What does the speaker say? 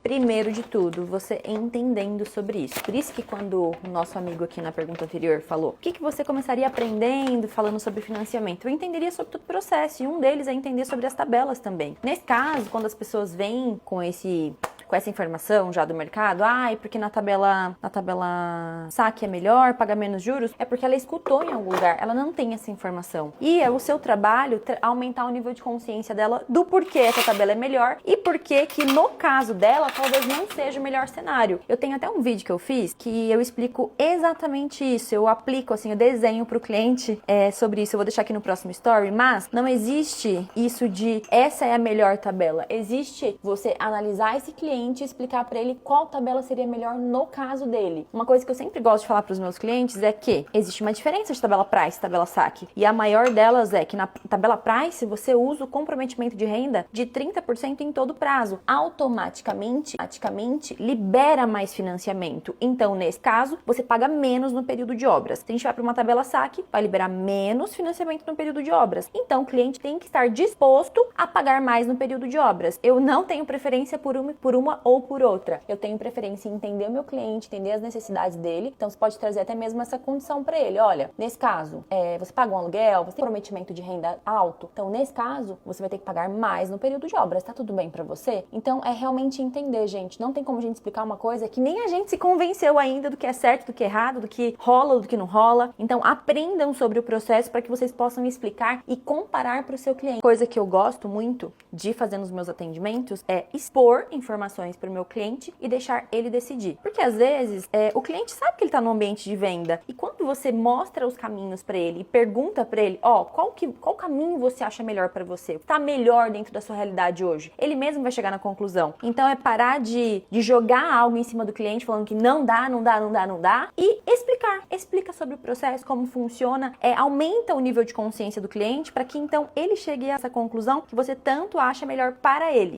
Primeiro de tudo, você entendendo sobre isso. Por isso que quando o nosso amigo aqui na pergunta anterior falou, o que você começaria aprendendo falando sobre financiamento? Eu entenderia sobre todo o processo, e um deles é entender sobre as tabelas também. Nesse caso, quando as pessoas vêm com essa informação já do mercado, porque na tabela saque é melhor, paga menos juros, é porque ela escutou em algum lugar, ela não tem essa informação. E é o seu trabalho aumentar o nível de consciência dela do porquê essa tabela é melhor e porquê que no caso dela talvez não seja o melhor cenário. Eu tenho até um vídeo que eu fiz que eu explico exatamente isso, eu aplico assim, eu desenho para o cliente sobre isso, eu vou deixar aqui no próximo story, mas não existe isso de essa é a melhor tabela, existe você analisar esse cliente e explicar para ele qual tabela seria melhor no caso dele. Uma coisa que eu sempre gosto de falar para os meus clientes é que existe uma diferença de tabela price e tabela saque. E a maior delas é que na tabela price você usa o comprometimento de renda de 30% em todo prazo. Automaticamente libera mais financiamento. Então, nesse caso, você paga menos no período de obras. Se a gente vai para uma tabela saque, vai liberar menos financiamento no período de obras. Então, o cliente tem que estar disposto a pagar mais no período de obras. Eu não tenho preferência por uma ou por outra. Eu tenho preferência em entender o meu cliente, entender as necessidades dele. Então, você pode trazer até mesmo essa condição para ele. Olha, nesse caso, você paga um aluguel, você tem comprometimento de renda alto. Então, nesse caso, você vai ter que pagar mais no período de obras. Tá tudo bem para você? Então, é realmente entender, gente. Não tem como a gente explicar uma coisa que nem a gente se convenceu ainda do que é certo, do que é errado, do que rola, do que não rola. Então, aprendam sobre o processo para que vocês possam explicar e comparar para o seu cliente. Coisa que eu gosto muito de fazer nos meus atendimentos é expor informações para o meu cliente e deixar ele decidir. Porque às vezes o cliente sabe que ele está no ambiente de venda e quando você mostra os caminhos para ele e pergunta para ele, qual caminho você acha melhor para você? Está melhor dentro da sua realidade hoje? Ele mesmo vai chegar na conclusão. Então é parar de jogar algo em cima do cliente falando que não dá e explica sobre o processo, como funciona, aumenta o nível de consciência do cliente para que então ele chegue a essa conclusão que você tanto acha melhor para ele.